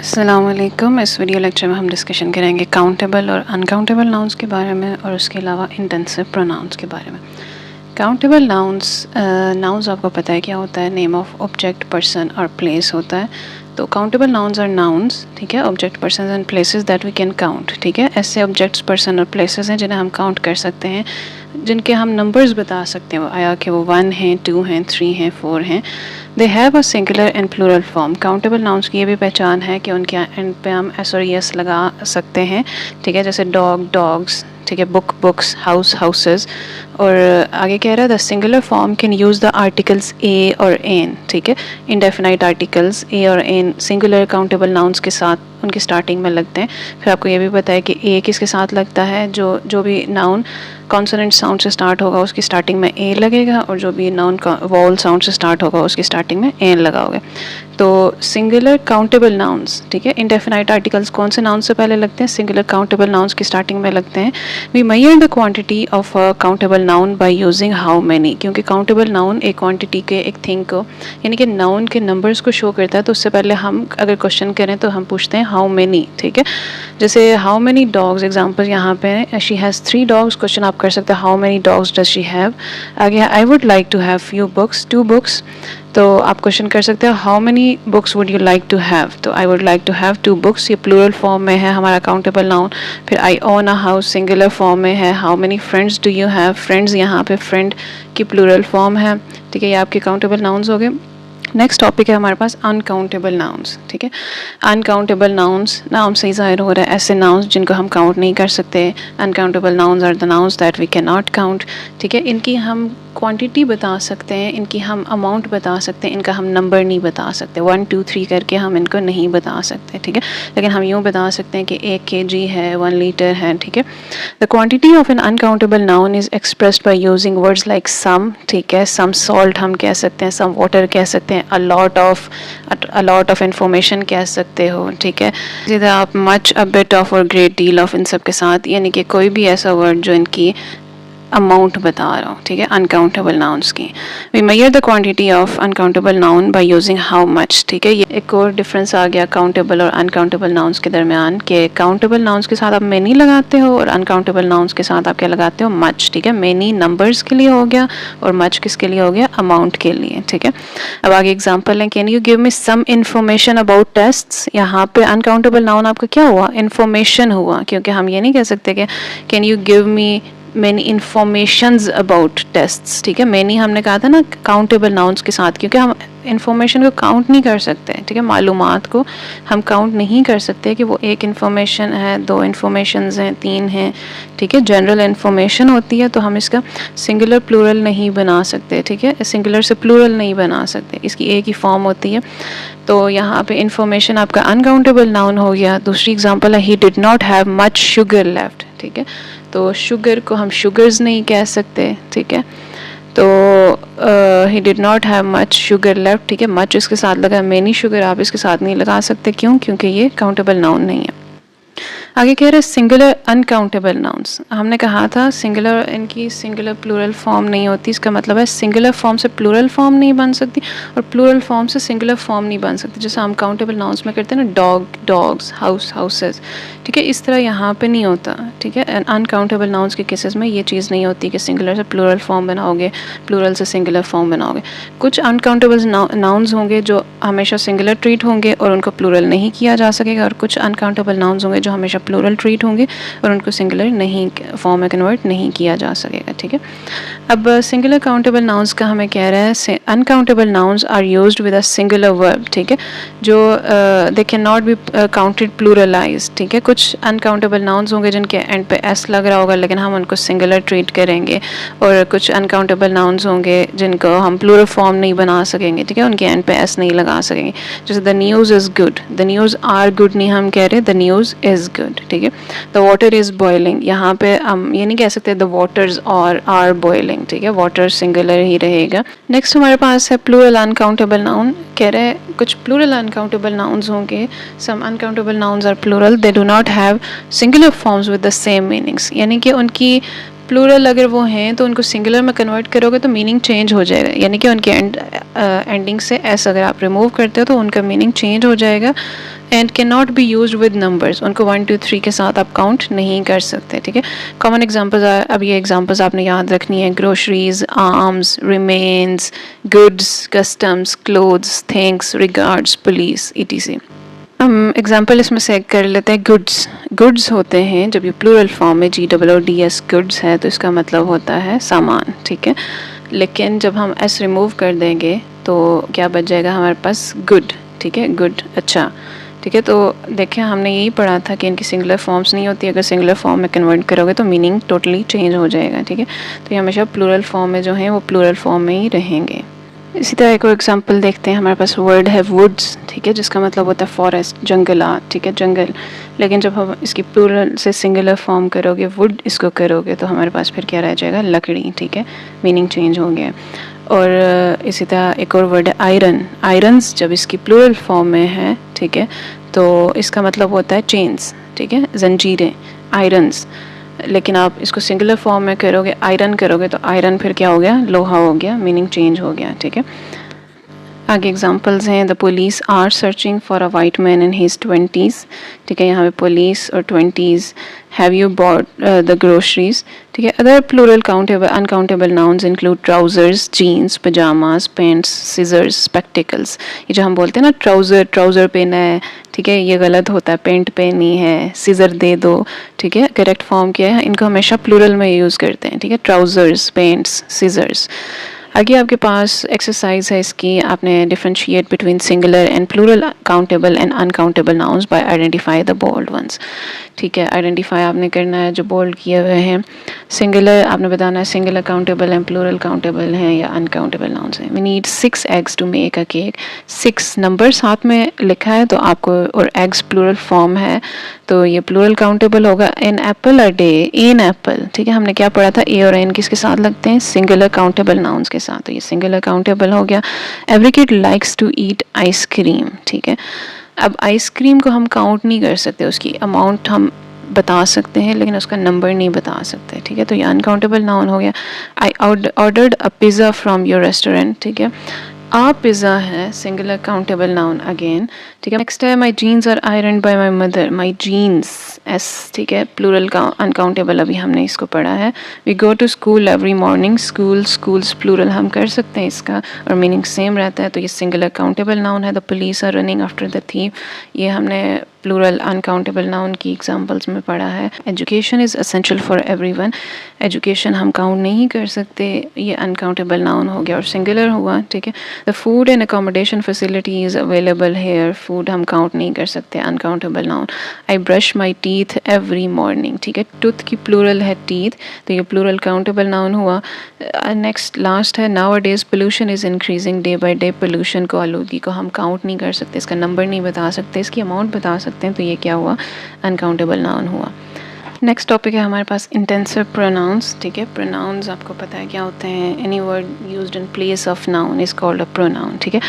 अस्सलाम वालेकुम। इस वीडियो लेक्चर में हम डिस्कशन करेंगे काउंटेबल और अनकाउंटेबल नाउन्स के बारे में और उसके अलावा इंटेंसिव प्रोनाउंस के बारे में। काउंटेबल नाउन्स आपको पता है क्या होता है? नेम ऑफ ऑब्जेक्ट, पर्सन और प्लेस होता है। तो काउंटेबल नाउन्स आर नाउन्स, ठीक है, object, person and places that we can count, ठीक है। ऐसे ऑब्जेक्ट्स, पर्सन और प्लेसेस हैं जिन्हें हम काउंट कर सकते हैं, जिनके हम नंबर्स बता सकते हैं, वो आया कि वो 1 हैं, 2 हैं, 3 हैं, 4 हैं। They have a singular and plural form. Countable nouns की ये भी पहचान है कि उनके एंड पे हम एस और यस लगा सकते हैं, ठीक है, जैसे डॉग, डॉग्स, ठीक है, बुक, बुक्स, हाउस, हाउसेस। और आगे कह रहा है the singular form can use the articles a और एन, ठीक है, इनडेफिनाइट आर्टिकल्स ए और एन सिंगुलर काउंटेबल नाउन्स के साथ उनकी स्टार्टिंग में लगते हैं। फिर आपको ये भी पता है कि ए किसके साथ लगता है? जो भी नाउन कॉन्सोनेंट साउंड से स्टार्ट होगा उसकी स्टार्टिंग में ए लगेगा, और जो भी नाउन वॉवल साउंड से स्टार्ट होगा उसकी स्टार्टिंग में एन लगाओगे। तो सिंगुलर काउंटेबल नाउन्स, ठीक है, इंडेफिनाइट आर्टिकल्स कौन से नाउन से पहले लगते हैं? सिंगुलर काउंटेबल नाउन्स की स्टार्टिंग में लगते हैं। We measure the quantity of a countable noun by using how many, क्योंकि काउंटेबल नाउन एक क्वांटिटी के, एक थिंग को, यानी कि नाउन के नंबर्स को शो करता है। तो उससे पहले हम अगर क्वेश्चन करें तो हम पूछते हैं हाउ मेनी, ठीक है। जैसे हाउ मेनी डॉग्स, एग्जाम्पल यहाँ पे शी हैज़ 3 डॉग्स, क्वेश्चन आप कर सकते हैं how many dogs does she have. आगे I would like to have few books, 2 books, तो आप क्वेश्चन कर सकते हैं how many books would you like to have, तो I would like to have 2 books, ये प्लूरल फॉर्म में है हमारा काउंटेबल नाउन। फिर I own a house singular form में है। How many friends do you have, friends यहाँ पे फ्रेंड की प्लूरल फॉर्म है, ठीक है, ये आपके काउंटेबल नाउन्स हो गए। नेक्स्ट टॉपिक है हमारे पास अनकाउंटेबल नाउन्स, ठीक है। अनकाउंटेबल नाउन्स, नाम से ही जाहिर हो रहा है ऐसे नाउन्स जिनको हम काउंट नहीं कर सकते। Uncountable nouns are the nouns that we can not count, ठीक है। इनकी हम क्वांटिटी बता सकते हैं, इनकी हम अमाउंट बता सकते हैं, इनका हम नंबर नहीं बता सकते, 1 2 3 करके हम इनको नहीं बता सकते, ठीक है। लेकिन हम यूँ बता सकते हैं कि 1 kg है, 1 लीटर है, ठीक है। The quantity of an uncountable noun is expressed by using words like some, ठीक है, सम सॉल्ट हम कह सकते हैं, सम वाटर कह सकते हैं, a lot of information कह सकते हो, ठीक है। सीधा आप much, a bit of और great deal of इन सब के साथ, यानी कि कोई भी ऐसा वर्ड जो इनकी अमाउंट बता रहा हूँ, ठीक है, अनकाउंटेबल नाउन्स की। We measure the quantity of uncountable noun by using how much, ठीक है। ये एक और डिफरेंस आ गया काउंटेबल और अनकाउंटेबल नाउन्स के दरमियान, कि काउंटेबल नाउन्स के साथ आप मेनी लगाते हो और अनकाउंटेबल नाउन्स के साथ आप क्या लगाते हो? मच, ठीक है। मेनी नंबर्स के लिए हो गया और मच किसके लिए हो गया? अमाउंट के लिए, ठीक है। अब आगे एग्जाम्पल है, can you give me some information about tests. यहाँ पे अनकाउंटेबल नाउन आपका क्या हुआ? इन्फॉर्मेशन हुआ, क्योंकि हम ये नहीं कह सकते कि can you give me many informations about tests, ठीक है। मैनी हमने कहा था ना काउंटेबल नाउन्स के साथ, क्योंकि हम इन्फॉर्मेशन को काउंट नहीं कर सकते, ठीक है, मालूमात को हम काउंट नहीं कर सकते कि वो 1 इन्फॉर्मेशन है, 2 इन्फॉर्मेशंस हैं, 3 हैं, ठीक है। जनरल इन्फॉर्मेशन होती है तो हम इसका सिंगुलर प्लूरल नहीं बना सकते, ठीक है, सिंगुलर से प्लूरल नहीं बना सकते, इसकी एक ही फॉर्म होती है। तो यहाँ पे इन्फॉर्मेशन आपका अनकाउंटेबल नाउन हो गया। दूसरी एग्जांपल है he did not have much sugar left, ठीक है। तो शुगर को हम शुगर्स नहीं कह सकते, ठीक है। तो he did not have much sugar left, ठीक है, मच इसके साथ लगा, मेनी शुगर आप इसके साथ नहीं लगा सकते, क्यों? क्योंकि ये काउंटेबल नाउन नहीं है। आगे कह रहे हैं सिंगुलर अनकाउंटेबल नाउन्स। हमने कहा था सिंगुलर, इनकी सिंगुलर प्लूरल फॉर्म नहीं होती, इसका मतलब है सिंगुलर फॉर्म से प्लूरल फॉर्म नहीं बन सकती और प्लूरल फॉर्म से सिंगुलर फॉर्म नहीं बन सकती, जैसे हम काउंटेबल नाउन्स में करते हैं ना, डॉग, डॉग्स, हाउस, हाउसेस, ठीक है। इस तरह यहाँ पे नहीं होता, ठीक है। अनकाउंटेबल नाउन्स के केसेस में ये चीज़ नहीं होती कि सिंगुलर से प्लूरल फॉर्म बनाओगे, प्लूरल से सिंगुलर फॉर्म बनाओगे। कुछ अनकाउंटेबल नाउन्स होंगे जो हमेशा सिंगुलर ट्रीट होंगे और उनको प्लूरल नहीं किया जा सकेगा, और कुछ अनकाउंटेबल नाउन्स होंगे जो हमेशा प्लूरल ट्रीट होंगे और उनको सिंगुलर नहीं फॉर्म में कन्वर्ट नहीं किया जा सकेगा, ठीक है। अब सिंगुलर काउंटेबल नाउन्स का हमें कह रहा है uncountable nouns are used with a singular verb, ठीक है, जो they can not be counted pluralized, ठीक है। कुछ अनकाउंटेबल नाउन्स होंगे जिनके एंड पे एस लग रहा होगा लेकिन हम उनको सिंगुलर ट्रीट करेंगे, और कुछ अनकाउंटेबल नाउन्स होंगे जिनको हम प्लूरल फॉर्म नहीं बना सकेंगे, ठीक है, उनके एंड पे एस नहीं लगा सकेंगे। जैसे the news is good, the news are good नहीं हम कह रहे, द न्यूज़ इज़ गुड, ठीक है। द वाटर इज़ बॉइलिंग, यहाँ पे हम ये नहीं कह सकते द वाटर्स आर बॉइलिंग, ठीक है, वाटर सिंगुलर ही रहेगा। नेक्स्ट हमारे पास है प्लूरल अनकाउंटेबल नाउन। कह रहे हैं कुछ प्लूरल अनकाउंटेबल नाउन्स होंगे, some uncountable nouns are plural, they do not have singular forms with the same meanings, यानी कि उनकी प्लूरल अगर वो हैं तो उनको सिंगुलर में कन्वर्ट करोगे तो मीनिंग चेंज हो जाएगा, यानी कि उनके एंडिंग से एस अगर आप रिमूव करते हो तो उनका मीनिंग चेंज हो जाएगा। And can not B use with numbers, उनको 1 2 3 के साथ आप काउंट नहीं कर सकते, ठीक है। कॉमन एग्जांपल्स, अब ये एग्जांपल्स आपने याद रखनी है, groceries, arms, remains, goods, customs, clothes, things, regards, police, etc। हम एग्जांपल इसमें से कर लेते हैं। गुड्स, गुड्स होते हैं जब ये प्लूरल फॉर्म में GOODS गुड्स है तो इसका मतलब होता है सामान, ठीक है। लेकिन जब हम एस रिमूव कर देंगे तो क्या बच जाएगा हमारे पास, गुड, ठीक है, गुड, अच्छा, ठीक है। तो देखें हमने यही पढ़ा था कि इनकी सिंगुलर फॉर्म्स नहीं होती, अगर सिंगुलर फॉर्म में कन्वर्ट करोगे तो मीनिंग टोटली चेंज हो जाएगा, ठीक है। तो ये हमेशा प्लूरल फॉर्म में जो हैं वो प्लूरल फॉर्म में ही रहेंगे। इसी तरह एक और एग्जांपल देखते हैं, हमारे पास वर्ड है वुड्स, ठीक है, जिसका मतलब होता है फॉरेस्ट, जंगलात, ठीक है, जंगल। लेकिन जब हम इसकी प्लूरल से सिंगुलर फॉर्म करोगे, वुड इसको करोगे तो हमारे पास फिर क्या रह जाएगा, लकड़ी, ठीक है, मीनिंग चेंज हो गया। और इसी तरह एक और वर्ड है आयरन, आयरन्स जब इसकी प्लूरल फॉर्म में है, ठीक है, तो इसका मतलब होता है चेन्स, ठीक है, जंजीरें, आयरन्स। लेकिन आप इसको सिंगुलर फॉर्म में करोगे, आयरन करोगे तो आयरन फिर क्या हो गया, लोहा हो गया, मीनिंग चेंज हो गया, ठीक है। आगे एग्जांपल्स हैं, the police are searching for a white man in his 20s, ठीक है, यहाँ पे पुलिस और 20s। Have you bought the groceries, ठीक है। Other plural countable uncountable nouns include trousers, jeans, pyjamas, pants, scissors, spectacles. ये जो हम बोलते हैं ना, ट्राउज़र पहना है, ठीक है, ये गलत होता है, पेंट पहनी है, सीजर दे दो, ठीक है, करेक्ट फॉर्म क्या है, इनको हमेशा प्लूरल में यूज़ करते हैं, ठीक है, ट्राउजर्स, पेंट्स, सीजर्स। आगे आपके पास एक्सरसाइज है इसकी, आपने differentiate between singular and plural countable and uncountable nouns by identify the bold ones, ठीक है। आइडेंटिफाई आपने करना है जो बोल्ड किए हुए हैं। सिंगुलर आपने बताना है singular countable and plural countable हैं या अनकाउंटेबल नाउन्स हैं। We need 6 eggs to make a cake, 6 number साथ में लिखा है तो आपको, और एग्स प्लूरल फॉर्म है तो ये प्लूरल काउंटेबल होगा। An apple a day, an apple, ठीक है, हमने क्या पढ़ा था, ए और एन किसके साथ लगते हैं, सिंगुलर काउंटेबल नाउन्स के साथ, तो ये सिंगुलर काउंटेबल हो गया। Every kid likes to eat ice cream, ठीक है। अब आइसक्रीम को हम काउंट नहीं कर सकते, उसकी अमाउंट हम बता सकते हैं लेकिन उसका नंबर नहीं बता सकते, ठीक है, तो ये अनकाउंटेबल नाउन हो गया। I ordered a pizza from your restaurant, ठीक है, आ पिज़्ज़ा है सिंगुलर काउंटेबल नाउन अगेन, ठीक है। नेक्स्ट है my jeans are iron by my mother, my jeans, S, ठीक है, प्लूरल का अनकाउंटेबल अभी हमने इसको पढ़ा है। We go to school every morning, school, schools plural हम कर सकते हैं इसका और मीनिंग सेम रहता है, तो ये सिंगुलर काउंटेबल नाउन है। The police are running after the thief, ये हमने प्लूरल अनकाउंटेबल नाउन की एग्जांपल्स में पढ़ा है। Education is essential for everyone, education हम काउंट नहीं कर सकते, ये अनकाउंटेबल नाउन हो गया और सिंगुलर हुआ, ठीक है। The food and accommodation facility is available hair, food हम काउंट नहीं कर सकते, uncountable noun. I brush my teeth every morning, ठीक है, टूथ की प्लूरल है टीथ, तो ये प्लूरल काउंटेबल नाउन हुआ। नेक्स्ट लास्ट है, now a days pollution is increasing day by day, pollution को, आलूगी को हम काउंट नहीं कर सकते, इसका नंबर नहीं बता सकते, इसकी अमाउंट बता सकते हैं, तो ये क्या हुआ, अनकाउंटेबल नाउन हुआ। नेक्स्ट टॉपिक है हमारे पास इंटेंसिव प्रोनाउंस, ठीक है। प्रोनाउंस आपको पता है क्या होते हैं, any word used in place of noun is called a pronoun, ठीक है।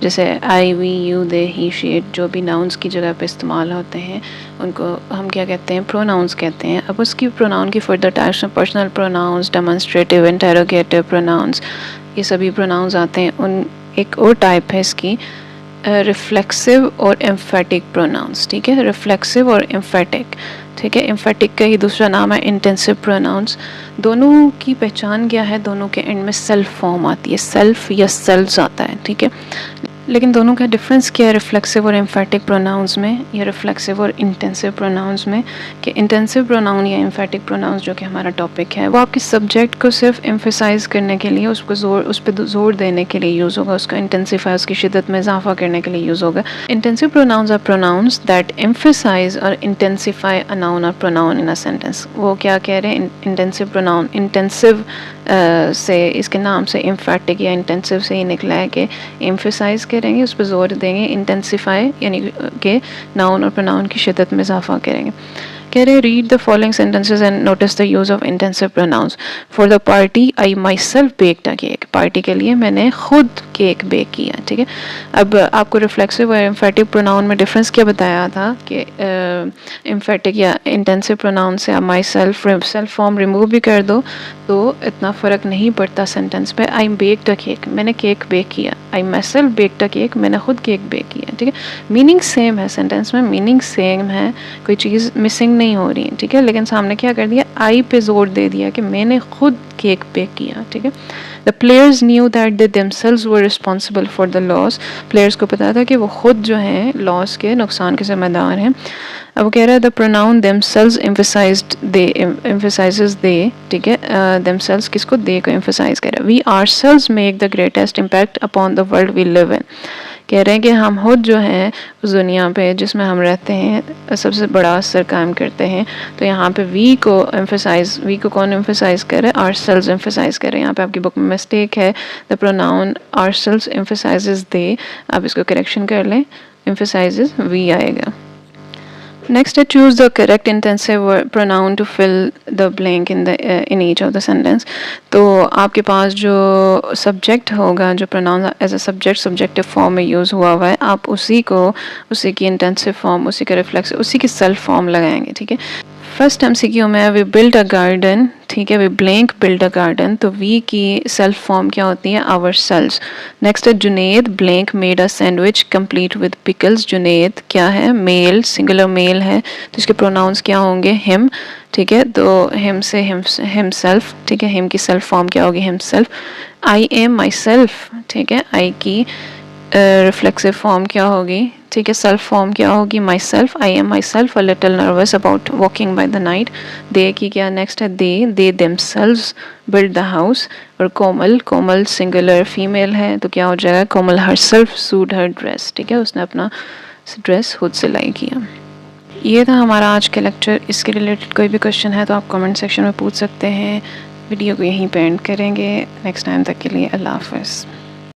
जैसे I, we, you, they, he, she, it, जो भी नाउन्स की जगह पे इस्तेमाल होते हैं उनको हम क्या कहते हैं, प्रोनाउंस कहते हैं। अब उसकी प्रोनाउन की फर्दर टाइप्स में personal pronouns, demonstrative, interrogative pronounce, ये सभी प्रोनाउंस आते हैं। उन एक और टाइप है इसकी, रिफ्लेक्सिव और एम्फेटिक प्रोनाउंस, ठीक है, रिफ्लेक्सिव और एम्फेटिक, ठीक है। एम्फेटिक का ही दूसरा नाम है इंटेंसिव प्रोनाउंस। दोनों की पहचान क्या है, दोनों के एंड में सेल्फ फॉर्म आती है, सेल्फ या सेल्स आता है, ठीक है। लेकिन दोनों का डिफरेंस क्या है रिफ्लेक्सिव और एम्फेटिक प्रोनाउंस में, या रिफ्लेक्सिव और इंटेंसिव प्रोनाउंस में, कि इंटेंसिव प्रोनाउन या एम्फेटिक प्रोनाउंस जो कि हमारा टॉपिक है वो आपके सब्जेक्ट को सिर्फ एम्फेसाइज करने के लिए, उसको उस पर जोर देने के लिए यूज़ होगा, उसका इंटेंसिफाई, उसकी शिद्दत में इजाफा करने के लिए यूज़ होगा। Intensive pronouns are pronouns that emphasise or intensify a noun or pronoun in a sentence. वो क्या कह रहे हैं, इंटेंसिव प्रोनाउन, इंटेंसिव से इसके नाम से एम्फेटिक या इंटेंसिव से ही निकला है कि एम्फेसाइज करेंगे, उस पर जोर देंगे, इंटेंसिफाई यानी कि नाउन और प्रोनाउन की शिद्दत में इजाफा करेंगे। कह रहे read the following sentences and notice the use of intensive pronouns. For the party I myself baked a cake, party के लिए मैंने खुद केक बेक किया, ठीक है। अब आपको रिफ्लेक्सिव और एम्फेटिक प्रोनाउन में डिफरेंस क्या बताया था कि एम्फेटिक या इंटेंसिव प्रोनाउन से आप माई सेल्फ फॉर्म रिमूव भी कर दो तो इतना फ़र्क नहीं पड़ता सेंटेंस पे। आई बेक्ड अ केक, मैंने केक बेक किया। I myself baked a cake, मैंने खुद केक बेक किया, ठीक है। मीनिंग सेम है, सेंटेंस में मीनिंग सेम है, कोई चीज़ मिसिंग नहीं हो रही है, ठीक है। लेकिन सामने क्या कर दिया, आई पे जोर दे दिया कि मैंने खुद केक बेक किया, ठीक है। The players knew that they themselves were responsible for the loss, players को पता था कि वो खुद जो हैं लॉस के, नुकसान के जिम्मेदार हैं। अब वो कह रहा है the pronoun themselves emphasized they, emphasizes they, ठीक है। देमसेल्व्स किसको, दे को एम्फसाइज कर रहा है। We ourselves make the greatest impact upon the world we live in, कह रहे हैं कि हम खुद जो हैं उस दुनिया पे जिसमें हम रहते हैं सबसे बड़ा असर कायम करते हैं। तो यहाँ पे वी को एम्फसाइज, वी को कौन एम्फसाइज करे, आवरसेल्व्स एम्फसाइज करे। यहाँ पे आपकी बुक में मिस्टेक है, द प्रोनाउन आवरसेल्व्स एम्फसाइजेस दे, आप इसको करेक्शन कर लें, एम्फसाइजेस वी आएगा। Next, choose the correct intensive pronoun to fill the blank in each of the sentence. तो आपके पास जो subject होगा, जो pronoun as a subject subjective form में use हुआ है, आप उसी की intensive form, उसी का reflexive, उसी की self form लगाएंगे, ठीक है। फर्स्ट MCQ में वी बिल्ड अ गार्डन, ठीक है, we blank build a garden, तो वी की सेल्फ फॉर्म क्या होती है, आवर सेल्स। नेक्स्ट है Junaid blank made a sandwich complete with pickles, Junaid क्या है, मेल, सिंगुलर मेल है, तो इसके प्रोनाउंस क्या होंगे, हिम, ठीक है। तो हिम से हिम सेल्फ, ठीक है, हिम की सेल्फ फॉर्म क्या होगी, him self. I am my self, ठीक है, आई की रिफ्लेक्सिव फॉर्म क्या होगी, ठीक है, सेल्फ फॉर्म क्या होगी, myself. I am myself a little nervous about walking by the night, they की क्या नेक्स्ट है, they themselves build the house. और कोमल, कोमल सिंगुलर फीमेल है तो क्या हो जाएगा, कोमल हर सेल्फ सूड हर ड्रेस, ठीक है, उसने अपना ड्रेस खुद सिलाई किया। ये था हमारा आज का लेक्चर। इसके रिलेटेड कोई भी क्वेश्चन है तो आप कमेंट सेक्शन में पूछ सकते हैं। वीडियो को यहीं पे एंड करेंगे। नेक्स्ट टाइम तक के लिए अल्लाह हाफ़िज़।